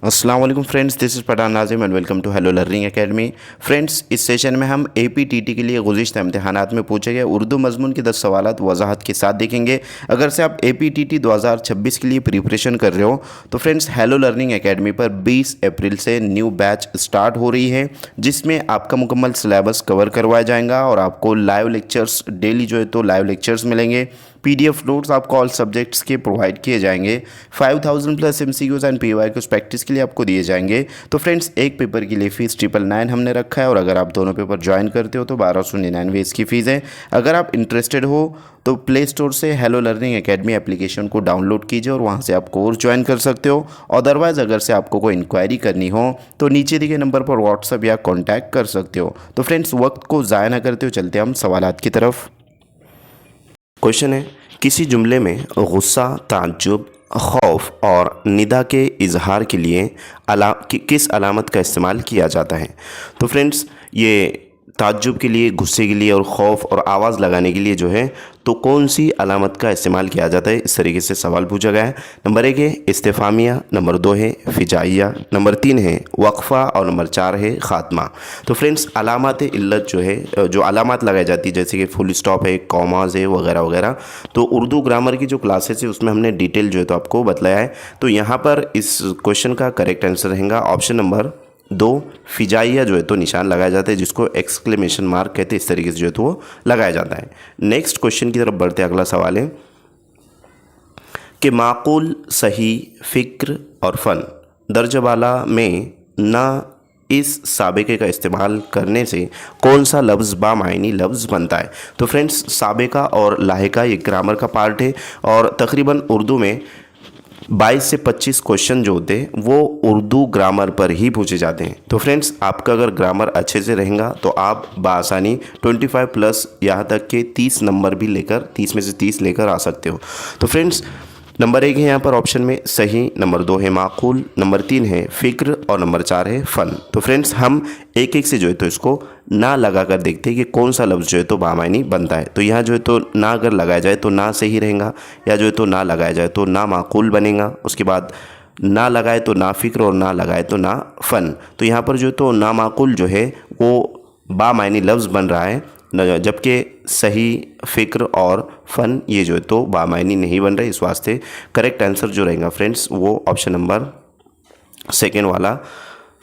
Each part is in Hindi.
अस्सलाम वालेकुम friends, this is Pathan Nazim and welcome to hello learning academy. Friends, इस सेशन में हम APTT के लिए गुज़िश्ता इम्तहानात में पूछे गए उर्दू मज़मून के 10 सवालात वजाहत के साथ देखेंगे। अगर से आप APTT 2026 के लिए प्रिपरेशन कर रहे हो तो फ्रेंड्स हेलो लर्निंग एकेडमी पर 20 अप्रैल से न्यू बैच स्टार्ट हो रही है, जिसमें आपका मुकम्मल सिलेबस कवर करवाया जाएगा और आपको लाइव लेक्चर्स डेली जो है तो लाइव लेक्चर्स मिलेंगे। PDF नोट्स आपको ऑल सब्जेक्ट्स के प्रोवाइड किए जाएंगे। 5000 plus MCQs and PYQs practice के लिए आपको दिए जाएंगे। तो फ्रेंड्स, एक पेपर की लिए फ़ीस 999 हमने रखा है और अगर आप दोनों पेपर ज्वाइन करते हो तो 1299 इसकी फ़ीस है। अगर आप इंटरेस्टेड हो तो प्ले स्टोर से हेलो लर्निंग एकेडमी एप्लीकेशन को डाउनलोड कीजिए और वहाँ से आप कोर्स ज्वाइन कर सकते हो। अदरवाइज़ अगर से आपको कोई इंक्वायरी करनी हो तो नीचे दिए गए नंबर पर व्हाट्सअप या कॉन्टैक्ट कर सकते हो। तो फ्रेंड्स, वक्त को ज़ाया ना करते हो चलते हम सवालात की तरफ। क्वेश्चन है, किसी जुमले में गुस्सा, ताज्जुब, खौफ और निदा के इजहार के लिए किस अलामत का इस्तेमाल किया जाता है? तो फ्रेंड्स, ये ताज्जुब के लिए, गुस्से के लिए और खौफ और आवाज़ लगाने के लिए जो है तो कौन सी अलामत का इस्तेमाल किया जाता है, इस तरीके से सवाल पूछा गया है। नंबर 1 है इस्तिफ़ामिया, नंबर 2 है फिजाइया, नंबर 3 है वक्फ़ा और नंबर 4 है ख़ात्मा। तो फ्रेंड्स, अलामत इल्लत जो है, जो अलामत लगाई जाती है जैसे कि फुल स्टॉप है, कॉमाज है वगैरह वगैरह, तो उर्दू ग्रामर की जो क्लासेस है उसमें हमने डिटेल जो है तो आपको बताया है। तो यहाँ पर इस क्वेश्चन का करेक्ट आंसर रहेगा ऑप्शन नंबर 2, फिजाइया जो है तो निशान लगाया जाता है जिसको एक्सक्लेमेशन मार्क कहते हैं, इस तरीके से जो है तो वो लगाया जाता है। नेक्स्ट क्वेश्चन की तरफ बढ़ते हैं। अगला सवाल है कि माकूल, सही, फ़िक्र और फ़न दर्जवाला में ना इस साबिक़े का इस्तेमाल करने से कौन सा लफ्ज़ बामायनी लफ्ज़ बनता है? तो फ्रेंड्स, साबिक़ा और लाहिका ये ग्रामर का पार्ट है और तकरीबन उर्दू में 22 से 25 क्वेश्चन जो होते हैं वो उर्दू ग्रामर पर ही पूछे जाते हैं। तो फ्रेंड्स, आपका अगर ग्रामर अच्छे से रहेगा तो आप बआसानी 25 प्लस यहाँ तक के 30 नंबर भी लेकर 30 में से 30 लेकर आ सकते हो। तो फ्रेंड्स, नंबर 1 है यहाँ पर ऑप्शन में सही, नंबर 2 है माकूल, नंबर 3 है फ़िक्र और नंबर 4 है फ़न। तो फ्रेंड्स, हम एक एक से जो है तो इसको ना लगा कर देखते हैं कि कौन सा लफ्ज़ जो है तो बामायनी बनता है। तो यहाँ जो है तो ना अगर लगाया जाए तो ना सही रहेगा, या जो है तो ना लगाया जाए तो ना माकूल बनेगा। उसके बाद ना लगाए तो ना फ़िक्र और ना लगाए तो ना फ़न। तो यहाँ पर जो है तो ना माकूल जो है वो बामायनी लफ्ज़ बन रहा है, जबकि सही, फ़िक्र और फ़न ये जो है तो बामायनी नहीं बन रहे। इस वास्ते करेक्ट आंसर जो रहेगा फ्रेंड्स वो ऑप्शन नंबर 2 वाला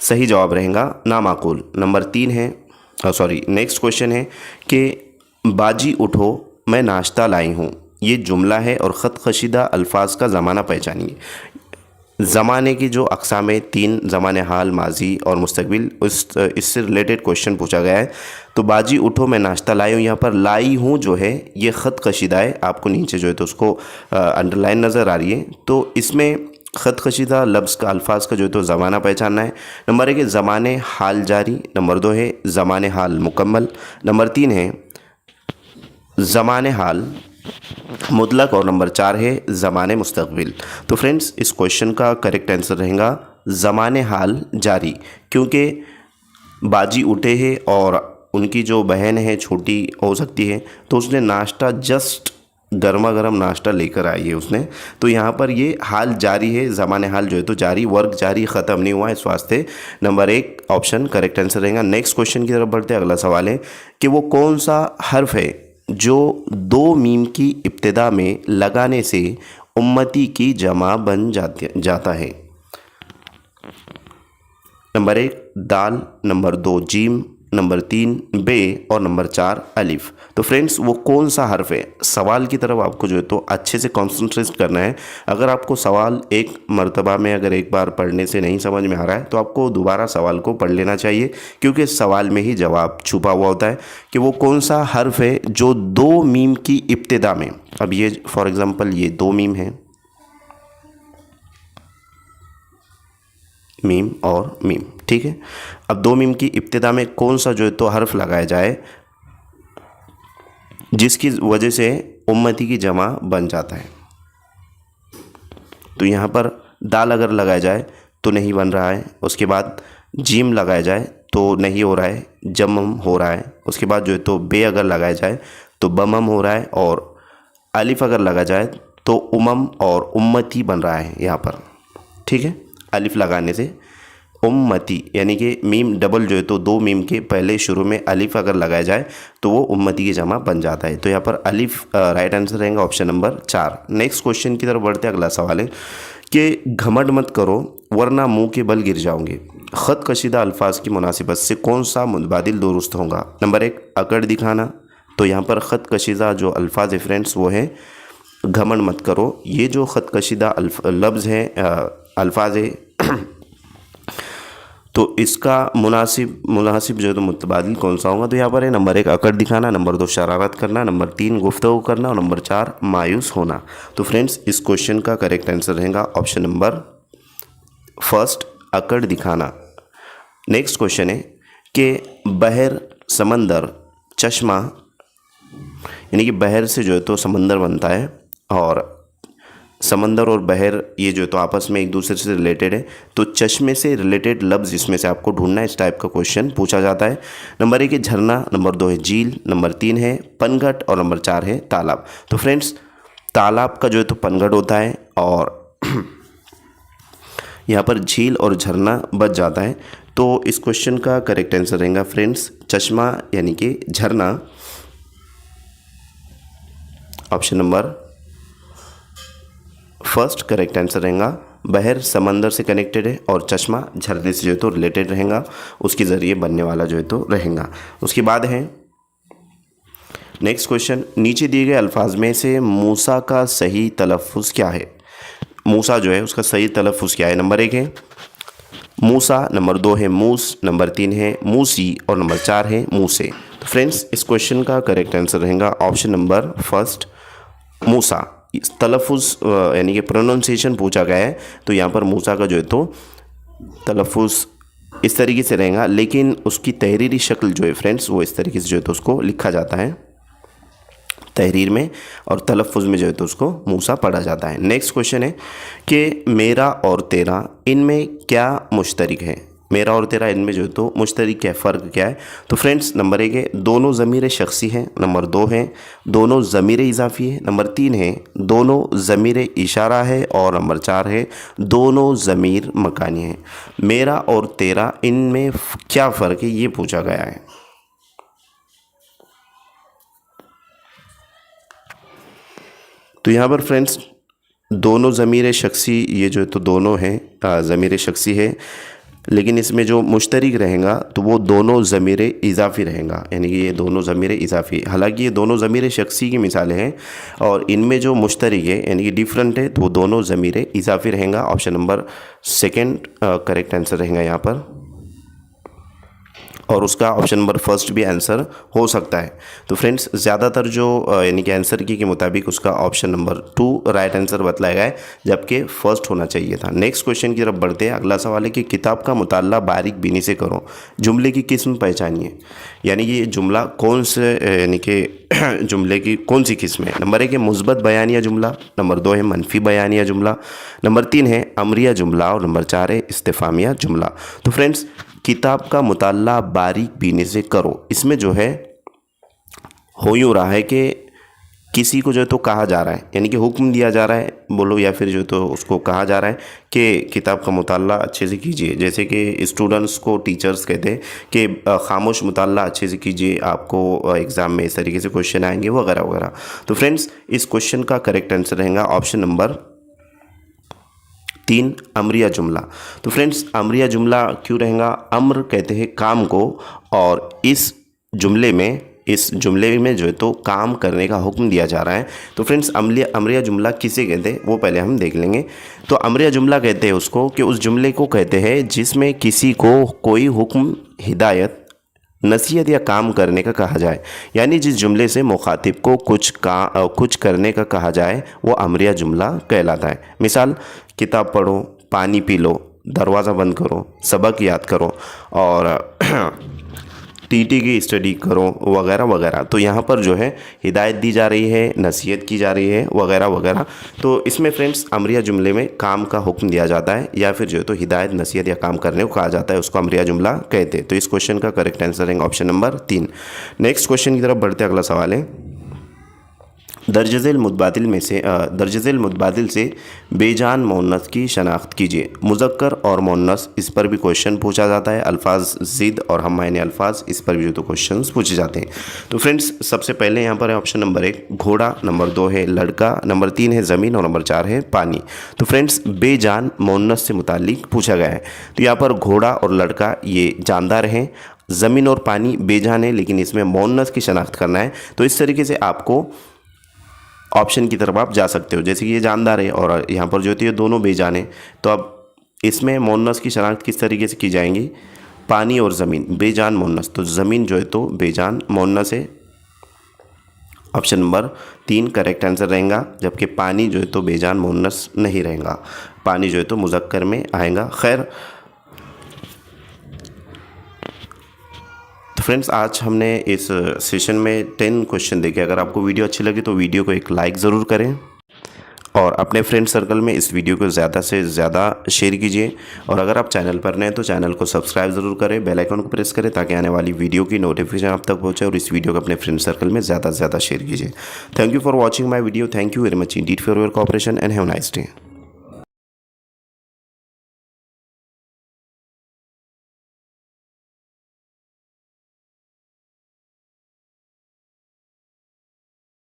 सही जवाब रहेगा, ना माकूल। नंबर 3 है, नेक्स्ट क्वेश्चन है कि बाजी उठो मैं नाश्ता लाई हूँ, ये जुमला है और ख़त कशीदा अल्फाज का ज़माना पहचानिए। ज़माने की जो अक़साम है 3, ज़माने हाल, माजी और मुस्तक़बिल, इससे रिलेटेड क्वेश्चन पूछा गया है। तो बाजी उठो मैं नाश्ता लाई हूँ, यहाँ पर लाई हूँ जो है ये ख़त कशीदा है, आपको नीचे जो है तो उसको अंडरलाइन नज़र आ रही है। तो इसमें ख़त कशीदा लफ्ज़ का, अल्फाज का जो है तो ज़माना पहचानना है। नंबर 1 है ज़माने हाल जारी, नंबर 2 है ज़माने हाल मुकम्मल, नंबर 3 है ज़माने हाल मुतलक और नंबर 4 है ज़माने मुस्तक़बिल। तो फ्रेंड्स, इस क्वेश्चन का करेक्ट आंसर रहेगा ज़माने हाल जारी, क्योंकि बाजी उठे हैं और उनकी जो बहन है छोटी हो सकती है तो उसने नाश्ता जस्ट गर्मा गर्म नाश्ता लेकर आई है उसने। तो यहाँ पर ये हाल जारी है, ज़माने हाल जो है तो जारी, वर्क जारी, ख़त्म नहीं हुआ। इस वास्ते नंबर 1 ऑप्शन करेक्ट आंसर रहेगा। नेक्स्ट क्वेश्चन की तरफ बढ़ते हैं। अगला सवाल है कि वो कौन सा हर्फ है जो 2 मीम की इब्तिदा में लगाने से उम्मती की जमा बन जाता है? नंबर 1 दाल, नंबर 2 जीम, नंबर 3 बे और नंबर 4 अलिफ। तो फ्रेंड्स, वो कौन सा हर्फ है? सवाल की तरफ आपको जो है तो अच्छे से कॉन्सेंट्रेट करना है। अगर आपको सवाल एक मर्तबा में अगर एक बार पढ़ने से नहीं समझ में आ रहा है तो आपको दोबारा सवाल को पढ़ लेना चाहिए, क्योंकि सवाल में ही जवाब छुपा हुआ होता है कि वो कौन सा हर्फ है जो 2 मीम की इब्तिदा में, अब ये फॉर एग्ज़ाम्पल ये 2 मीम है, मीम और मीम, ठीक है। अब 2 मीम की इब्तिदा में कौन सा जो है तो हर्फ लगाया जाए जिसकी वजह से उम्मती की जमा बन जाता है? तो यहाँ पर दाल अगर लगाया जाए तो नहीं बन रहा है, उसके बाद जीम लगाया जाए तो नहीं हो रहा है, जमम हो रहा है, उसके बाद जो है तो बे अगर लगाया जाए तो बमम हो रहा है, और अलिफ अगर लगा जाए तो उमम और उम्मती बन रहा है यहाँ पर, ठीक है। अलिफ लगाने से उम्मती, यानी कि मीम डबल जो है तो दो मीम के पहले शुरू में अलिफ अगर लगाया जाए तो वो उम्मती की जमा बन जाता है। तो यहाँ पर अलिफ राइट आंसर रहेगा ऑप्शन नंबर 4। नेक्स्ट क्वेश्चन की तरफ बढ़ते हैं। अगला सवाल है कि घमंड मत करो वरना मुंह के बल गिर जाओगे, ख़त कशीदा अल्फाज की मुनासिबत से कौन सा मुतबादिल दुरुस्त होगा? नंबर 1 अकड़ दिखाना। तो यहाँ पर ख़त कशीदा जो अल्फाज है फ्रेंड्स वो है घमंड मत करो। ये जो ख़त कशीदा लफ्ज़ है अल्फाज है तो इसका मुनासिब जो है तो मुतबादिल कौन सा होगा? तो यहाँ पर है नंबर 1 अकड़ दिखाना, नंबर 2 शरारत करना, नंबर 3 गुफ्तगू करना और नंबर 4 मायूस होना। तो फ्रेंड्स इस क्वेश्चन का करेक्ट आंसर रहेगा ऑप्शन नंबर फर्स्ट अकड़ दिखाना। नेक्स्ट क्वेश्चन है कि बहर, समंदर, चश्मा, यानी कि बहर से जो है तो समंदर बनता है और समंदर और बहर ये जो तो आपस में एक दूसरे से रिलेटेड है। तो चश्मे से रिलेटेड लफ्ज़ इसमें से आपको ढूंढना है। इस टाइप का क्वेश्चन पूछा जाता है। नंबर 1 है झरना, नंबर 2 है झील, नंबर 3 है पनघट और नंबर 4 है तालाब। तो फ्रेंड्स तालाब का जो है तो पनघट होता है और यहाँ पर झील और झरना बच जाता है। तो इस क्वेश्चन का करेक्ट आंसर रहेगा फ्रेंड्स चश्मा यानी कि झरना, option number first correct answer रहेगा। बहर समंदर से कनेक्टेड है और चश्मा झरने से जो है तो रिलेटेड रहेगा, उसके ज़रिए बनने वाला जो है तो रहेगा। उसके बाद है नेक्स्ट क्वेश्चन, नीचे दिए गए अल्फाज में से मूसा का सही तलफ़ुज़ क्या है? मूसा जो है उसका सही तलफ़ुज़ क्या है? नंबर 1 है मूसा, नंबर 2 है मूस, नंबर 3 है मूसी और नंबर 4 है मूसे। तो फ्रेंड्स इस क्वेश्चन का करेक्ट आंसर रहेगा ऑप्शन नंबर फर्स्ट मूसा। तलफ़ुज़ यानी कि प्रोनाउंसिएशन पूछा गया है तो यहाँ पर मूसा का जो है तो तलफ़ुज़ इस तरीके से रहेगा, लेकिन उसकी तहरीरी शक्ल जो है फ्रेंड्स वो इस तरीके से जो है तो उसको लिखा जाता है तहरीर में और तलफ़ुज़ में जो है तो उसको मूसा पढ़ा जाता है। नेक्स्ट क्वेश्चन है कि मेरा और तेरा इनमें क्या मुश्तरक है? मेरा और तेरा इनमें जो है तो मुश्तरक क्या है, फ़र्क क्या है? तो फ्रेंड्स नंबर 1 है दोनों ज़मीर शख्सी हैं, नंबर 2 है दोनों ज़मीर इजाफ़ी है, नंबर 3 है दोनों ज़मीर इशारा है और नंबर 4 है दोनों ज़मीर मकानी है। मेरा और तेरा इनमें क्या फ़र्क है ये पूछा गया है। तो यहाँ पर फ्रेंड्स दोनों ज़मीर शख्सी ये जो है तो दोनों हैं ज़मीर शख्सी है, लेकिन इसमें जो मुश्तरक रहेगा तो वो दोनों ज़मीर इजाफ़ी रहेगा, यानी कि ये दोनों ज़मीर इजाफ़ी। हालांकि ये दोनों ज़मीर शख्सी की मिसालें हैं और इनमें जो मुश्तरक है यानी कि डिफरेंट है तो वो दोनों ज़मीर इजाफ़ी रहेगा। Option number second correct answer रहेगा यहाँ पर और उसका ऑप्शन नंबर फर्स्ट भी आंसर हो सकता है। तो फ्रेंड्स ज़्यादातर जो यानी कि आंसर की के मुताबिक उसका ऑप्शन नंबर 2 राइट आंसर बतलाया गया है, जबकि फर्स्ट होना चाहिए था। नेक्स्ट क्वेश्चन की तरफ बढ़ते हैं। अगला सवाल है कि किताब का मुताला बारीक बीनी से करो, जुमले की किस्म पहचानिए, यानी कि ये जुमला कौन से यानी कि जुमले की कौन सी किस्म है? नंबर 1 है मुस्बत बयानिया जुमला, नंबर 2 है मनफी बयानिया जुमला, नंबर 3 है अमरिया जुमला और नंबर 4 है इस्तिफामिया जुमला। तो फ्रेंड्स किताब का मुताला बारीक बीने से करो, इसमें जो है हो यूँ रहा है कि किसी को जो तो कहा जा रहा है, यानी कि हुक्म दिया जा रहा है बोलो, या फिर जो तो उसको कहा जा रहा है कि किताब का मुताला अच्छे से कीजिए। जैसे कि स्टूडेंट्स को टीचर्स कहते हैं कि खामोश मुताला अच्छे से कीजिए, आपको एग्ज़ाम में इस तरीके से क्वेश्चन आएंगे वगैरह वगैरह। तो फ्रेंड्स इस क्वेश्चन का करेक्ट आंसर रहेगा ऑप्शन नंबर 3 अमरिया जुमला। तो फ्रेंड्स अमरिया जुमला क्यों रहेगा? अम्र कहते हैं काम को और इस जुमले में जो है तो काम करने का हुक्म दिया जा रहा है। तो फ्रेंड्स अमरिया जुमला किसे कहते हैं वो पहले हम देख लेंगे। तो अमरिया जुमला कहते हैं उसको कि उस जुमले को कहते हैं जिसमें किसी को कोई हुक्म, हिदायत, नसीहत या काम करने का कहा जाए, यानी जिस जुमले से मुखातिब को कुछ करने का कहा जाए वो अमरिया जुमला कहलाता है। मिसाल किताब पढ़ो, पानी पी लो, दरवाज़ा बंद करो, सबक याद करो और टीटी की स्टडी करो वगैरह वगैरह। तो यहाँ पर जो है हिदायत दी जा रही है, नसीहत की जा रही है वगैरह वगैरह। तो इसमें फ्रेंड्स अमरिया जुमले में काम का हुक्म दिया जाता है या फिर जो है तो हिदायत, नसीहत या काम करने को कहा जाता है, उसको अमरिया जुमला कहते हैं। तो इस क्वेश्चन का करेक्ट आंसर है ऑप्शन नंबर 3। नेक्स्ट क्वेश्चन की तरफ बढ़ते अगला सवाल है दर्ज झेल मुतबादिल से बेजान मुअन्नस की शनाख्त कीजिए। मुज़क्कर और मुअन्नस, इस पर भी क्वेश्चन पूछा जाता है। अल्फाज ज़िद और हम मायने अल्फाज, इस पर भी जो तो क्वेश्चन पूछे जाते हैं। तो फ्रेंड्स सबसे पहले यहाँ पर है ऑप्शन नंबर 1 घोड़ा, नंबर 2 है लड़का, नंबर 3 है ज़मीन और नंबर 4 है पानी। तो फ्रेंड्स बेजान मुअन्नस से मुताल्लिक पूछा गया है। तो यहाँ पर घोड़ा और लड़का ये जानदार हैं, ज़मीन और पानी बेजान है, लेकिन इसमें मुअन्नस की शनाख्त करना है। तो इस तरीके से आपको ऑप्शन की तरफ आप जा सकते हो। जैसे कि ये जानदार है और यहाँ पर जो होती है दोनों बेजान है, तो अब इसमें मुअन्नस की शनाख्त किस तरीके से की जाएंगी? पानी और ज़मीन, बेजान मुअन्नस, तो ज़मीन जो है तो बेजान मुअन्नस है। ऑप्शन नंबर 3 करेक्ट आंसर रहेगा, जबकि पानी जो है तो बेजान मुअन्नस नहीं रहेगा, पानी जो है तो मुज़क्कर में आएगा। खैर तो फ्रेंड्स आज हमने इस सेशन में 10 क्वेश्चन देखे। अगर आपको वीडियो अच्छी लगी तो वीडियो को एक लाइक ज़रूर करें और अपने फ्रेंड सर्कल में इस वीडियो को ज़्यादा से ज़्यादा शेयर कीजिए। और अगर आप चैनल पर नए हैं तो चैनल को सब्सक्राइब ज़रूर करें, बेल आइकन को प्रेस करें ताकि आने वाली वीडियो की नोटिफिकेशन आप तक पहुंचे। और इस वीडियो को अपने फ्रेंड सर्कल में ज़्यादा से ज़्यादा शेयर कीजिए। Thank you for watching my video. Thank you very much Indeed for your cooperation and have nice day.